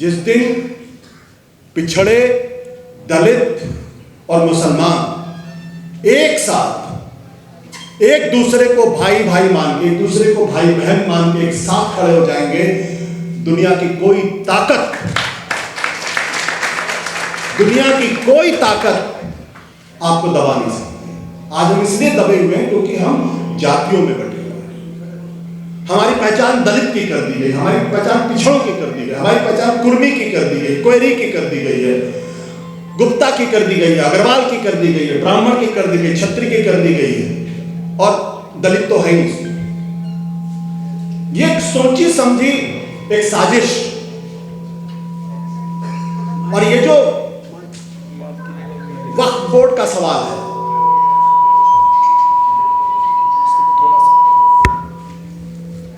जिस दिन पिछड़े, दलित और मुसलमान एक साथ एक दूसरे को भाई भाई मान के, एक दूसरे को भाई बहन मान के एक साथ खड़े हो जाएंगे, दुनिया की कोई ताकत आपको दबा नहीं सकती। आज हम इसलिए दबे हुए हैं क्योंकि हम जातियों में बटे हुए हैं। हमारी पहचान दलित की कर दी गई, हमारी पहचान पिछड़ों की कर दी गई, हमारी पहचान कुर्मी की कर दी गई, कोयरी की कर दी गई है, गुप्ता की कर दी गई है, अग्रवाल की कर दी गई है, ब्राह्मण की कर दी गई, क्षत्रिय की कर दी गई है, और दलित तो है ही। ये एक सोची समझी एक साजिश। और ये जो वक्फ बोर्ड का सवाल है,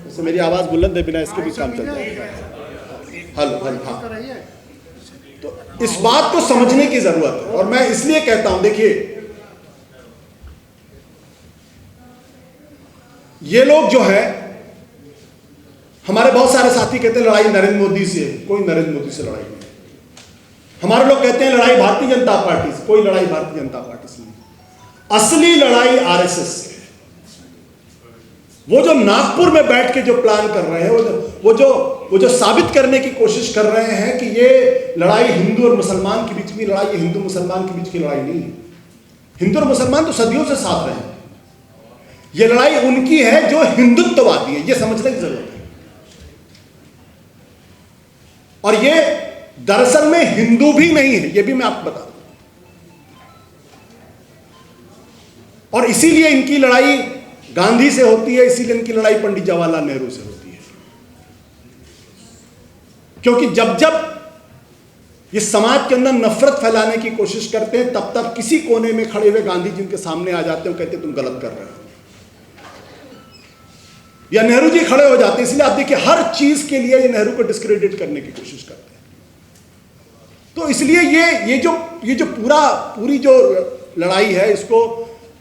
इससे मेरी आवाज बुलंद है, बिना इसके भी काम चल जाएगा। हल हाँ। तो इस बात को समझने की जरूरत है। और मैं इसलिए कहता हूं, देखिए ये लोग जो है, हमारे बहुत सारे साथी कहते हैं लड़ाई नरेंद्र मोदी से, कोई नरेंद्र मोदी से लड़ाई नहीं। हमारे लोग कहते हैं लड़ाई भारतीय जनता पार्टी से, कोई लड़ाई भारतीय जनता पार्टी से नहीं। असली लड़ाई आरएसएस से। वो जो नागपुर में बैठ के जो प्लान कर रहे हैं, वो जो साबित करने की कोशिश कर रहे हैं कि ये लड़ाई हिंदू और मुसलमान के बीच की लड़ाई, ये हिंदू मुसलमान के बीच की लड़ाई नहीं है। हिंदू और मुसलमान तो सदियों से साथ रहे हैं। ये लड़ाई उनकी है जो हिंदुत्ववादी है, ये समझने की जरूरत है। और ये दरअसल में हिंदू भी नहीं है, ये भी मैं आपको बता दूं। और इसीलिए इनकी लड़ाई गांधी से होती है, इसीलिए इनकी लड़ाई पंडित जवाहरलाल नेहरू से होती है। क्योंकि जब जब ये समाज के अंदर नफरत फैलाने की कोशिश करते हैं, तब तब किसी कोने में खड़े हुए गांधी जी उनके सामने आ जाते हैं, कहते तुम गलत कर रहे हो, या नेहरू जी खड़े हो जाते हैं। इसलिए आप देखिए हर चीज के लिए ये नेहरू को डिस्क्रेडिट करने की कोशिश करते हैं। तो इसलिए ये जो पूरी जो लड़ाई है, इसको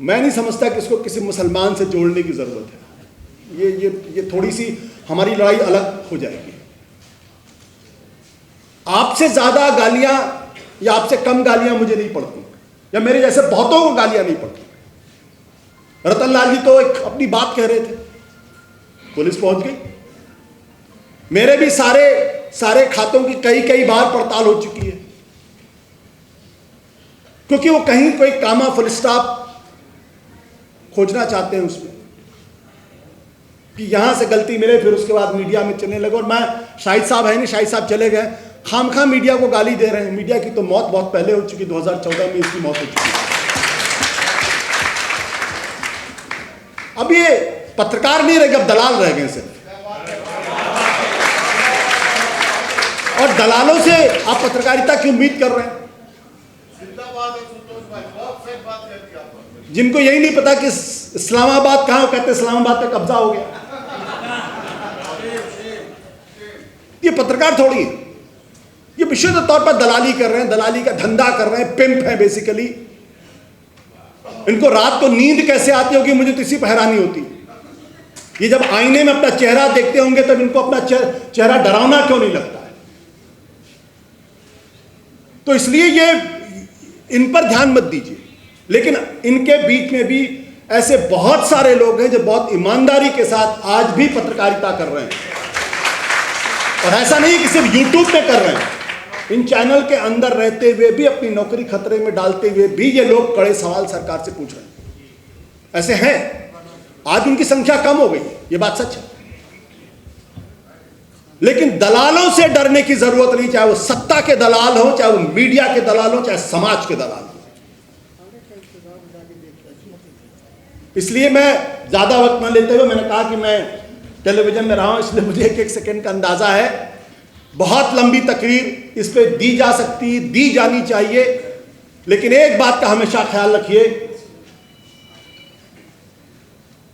मैं नहीं समझता कि इसको किसी मुसलमान से जोड़ने की जरूरत है। ये थोड़ी सी हमारी लड़ाई अलग हो जाएगी। आपसे ज्यादा गालियां या आपसे कम गालियां मुझे नहीं पड़ती, या मेरे जैसे बहुतों को गालियां नहीं पड़ती। रतन लाल जी तो एक अपनी बात कह रहे थे, पुलिस पहुंच गई। मेरे भी सारे खातों की कई बार पड़ताल हो चुकी है, क्योंकि वो कहीं कोई कामा फुल स्टॉप खोजना चाहते हैं उसमें, कि यहां से गलती मिले, फिर उसके बाद मीडिया में चलने लगे। और मैं, शाहिद साहब है नहीं, शाहिद साहब चले गए, खामखा मीडिया को गाली दे रहे हैं। मीडिया की तो मौत बहुत पहले हो चुकी, 2014 में इसकी मौत हो चुकी है। अब ये पत्रकार नहीं रह गए, अब दलाल रह गए सिर्फ। और दलालों से आप पत्रकारिता की उम्मीद कर रहे हैं, जिनको यही नहीं पता कि इस्लामाबाद कहां, कहते इस्लामाबाद पे कब्जा हो गया। ये पत्रकार थोड़ी है, ये विशुद्ध तौर पर दलाली कर रहे हैं, दलाली का धंधा कर रहे हैं, पिंप है बेसिकली। इनको रात को नींद कैसे आती होगी, मुझे तो इसी पर हैरानी होती। ये जब आईने में अपना चेहरा देखते होंगे, तब इनको अपना चेहरा डरावना क्यों नहीं लगता है? तो इसलिए ये इन पर ध्यान मत दीजिए। लेकिन इनके बीच में भी ऐसे बहुत सारे लोग हैं जो बहुत ईमानदारी के साथ आज भी पत्रकारिता कर रहे हैं। और ऐसा नहीं कि सिर्फ यूट्यूब पे कर रहे हैं, इन चैनल के अंदर रहते हुए भी, अपनी नौकरी खतरे में डालते हुए भी ये लोग कड़े सवाल सरकार से पूछ रहे हैं। ऐसे हैं, आज उनकी संख्या कम हो गई, ये बात सच है। लेकिन दलालों से डरने की जरूरत नहीं, चाहे वो सत्ता के दलाल हो, चाहे वो मीडिया के दलाल हो, चाहे समाज के दलाल हो। इसलिए मैं ज्यादा वक्त न लेते हुए, मैंने कहा कि मैं टेलीविजन में रहा हूं, इसलिए मुझे एक सेकंड का अंदाजा है। बहुत लंबी तकरीर इस पे दी जा सकती, दी जानी चाहिए, लेकिन एक बात का हमेशा ख्याल रखिए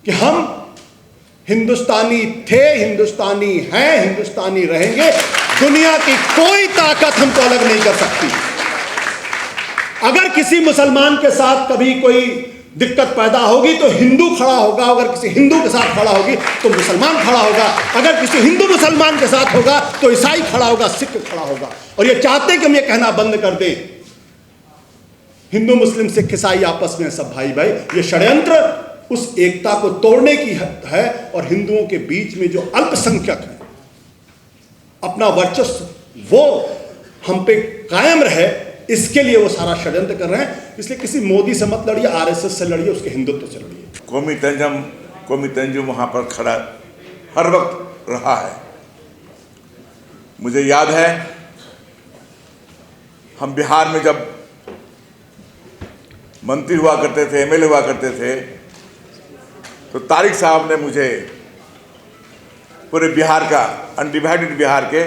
कि हम हिंदुस्तानी थे, हिंदुस्तानी हैं, हिंदुस्तानी रहेंगे। दुनिया की कोई ताकत हमको अलग नहीं कर सकती। अगर किसी मुसलमान के साथ कभी कोई दिक्कत पैदा होगी तो हिंदू खड़ा होगा, अगर किसी हिंदू के साथ खड़ा होगी तो मुसलमान खड़ा होगा, अगर किसी हिंदू मुसलमान के साथ होगा तो ईसाई खड़ा होगा, सिख खड़ा होगा। और ये चाहते हैं कि हम ये कहना बंद कर दें हिंदू मुस्लिम सिख ईसाई आपस में सब भाई भाई। ये षड्यंत्र उस एकता को तोड़ने की है और हिंदुओं के बीच में जो अल्पसंख्यक है अपना वर्चस्व वो हम पे कायम रहे, इसके लिए वो सारा षड्यंत्र कर रहे हैं। इसलिए किसी मोदी से मत लड़िए, आरएसएस से लड़िए, उसके हिंदुत्व से लड़िए। कौमी तंजुम वहां पर खड़ा हर वक्त रहा है। मुझे याद है हम बिहार में जब मंत्री हुआ करते थे, एमएलए हुआ करते थे, तो तारिक साहब ने मुझे पूरे बिहार का, अनडिवाइडेड बिहार के,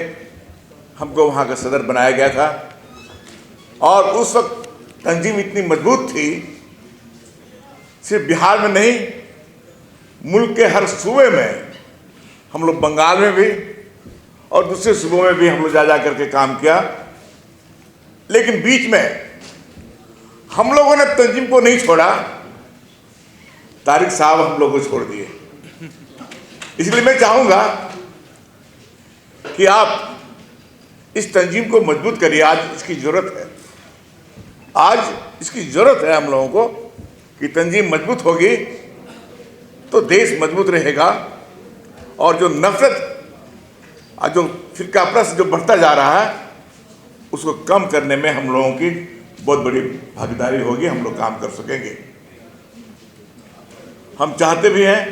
हमको वहाँ का सदर बनाया गया था। और उस वक्त तंजीम इतनी मजबूत थी, सिर्फ बिहार में नहीं, मुल्क के हर सूबे में, हम लोग बंगाल में भी और दूसरे सूबों में भी हम लोग जा करके काम किया। लेकिन बीच में हम लोगों ने तंजीम को नहीं छोड़ा, तारिक साहब हम लोगों को छोड़ दिए। इसलिए मैं चाहूंगा कि आप इस तंजीम को मजबूत करिए। आज इसकी जरूरत है, आज इसकी जरूरत है हम लोगों को कि तंजीम मजबूत होगी तो देश मजबूत रहेगा। और जो नफरत, जो फिरकापरस्त जो बढ़ता जा रहा है, उसको कम करने में हम लोगों की बहुत बड़ी भागीदारी होगी, हम लोग काम कर सकेंगे। हम चाहते भी हैं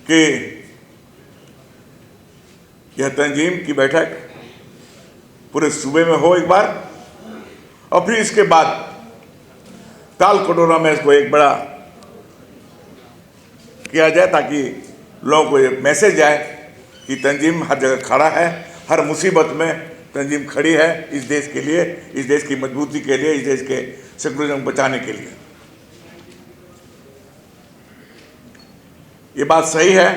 कि यह तंजीम की बैठक पूरे सूबे में हो एक बार, और फिर इसके बाद ताल कटोरा में इसको एक बड़ा किया जाए, ताकि लोगों को ये मैसेज जाए कि तंजीम हर जगह खड़ा है, हर मुसीबत में तंजीम खड़ी है, इस देश के लिए, इस देश की मजबूती के लिए, इस देश के सेकुलरिज्म को बचाने के लिए। ये बात सही है,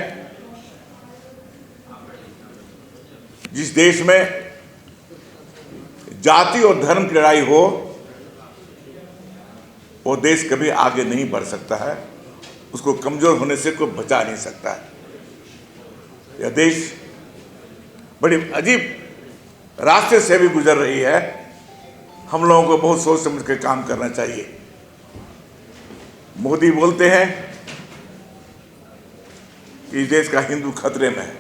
जिस देश में जाति और धर्म की लड़ाई हो, वो देश कभी आगे नहीं बढ़ सकता है, उसको कमजोर होने से कोई बचा नहीं सकता है। यह देश बड़ी अजीब रास्ते से भी गुजर रही है, हम लोगों को बहुत सोच समझ कर काम करना चाहिए। मोदी बोलते हैं कि इस देश का हिंदू खतरे में है।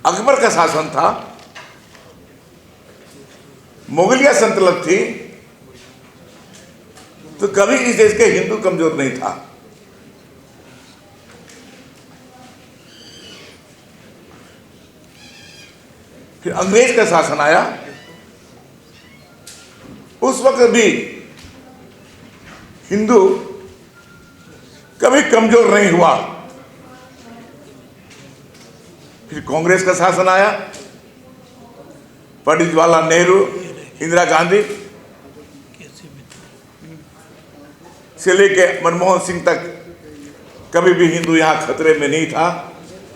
अकबर का शासन था, मुगलिया सल्तनत थी, तो कभी इस देश के हिंदू कमजोर नहीं था। फिर अंग्रेज का शासन आया, उस वक्त भी हिंदू कभी कमजोर नहीं हुआ। फिर कांग्रेस का शासन आया, पंडित जवाहरलाल नेहरू, इंदिरा गांधी से लेके मनमोहन सिंह तक कभी भी हिंदू यहां खतरे में नहीं था।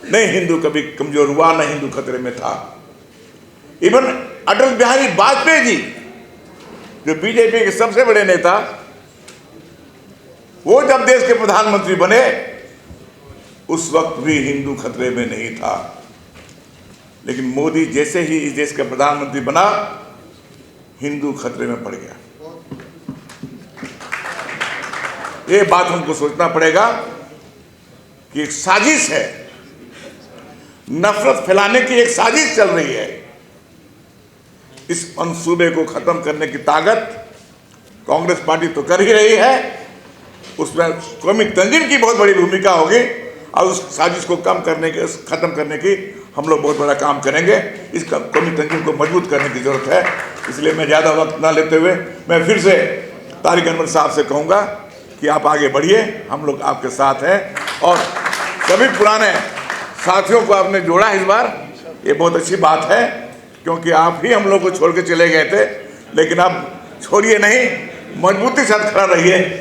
नहीं हिंदू कभी कमजोर हुआ, न हिंदू खतरे में था। इवन अटल बिहारी वाजपेयी जी, जो बीजेपी के सबसे बड़े नेता, वो जब देश के प्रधानमंत्री बने, उस वक्त भी हिंदू खतरे में नहीं था। लेकिन मोदी जैसे ही इस देश का प्रधानमंत्री बना, हिंदू खतरे में पड़ गया। ये बात हमको सोचना पड़ेगा कि एक साजिश है, नफरत फैलाने की एक साजिश चल रही है। इस मंसूबे को खत्म करने की ताकत कांग्रेस पार्टी तो कर ही रही है, उसमें कौमी तंजीम की बहुत बड़ी भूमिका होगी, और उस साजिश को खत्म करने की हम लोग बहुत बड़ा काम करेंगे। इस कौमी तंजीम को मजबूत करने की जरूरत है। इसलिए मैं ज़्यादा वक्त ना लेते हुए मैं फिर से तारिक अनवर साहब से कहूँगा कि आप आगे बढ़िए, हम लोग आपके साथ हैं। और सभी पुराने साथियों को आपने जोड़ा इस बार, ये बहुत अच्छी बात है, क्योंकि आप ही हम लोग को छोड़ के चले गए थे। लेकिन अब छोड़िए नहीं, मजबूती से साथ खड़ा रहिए।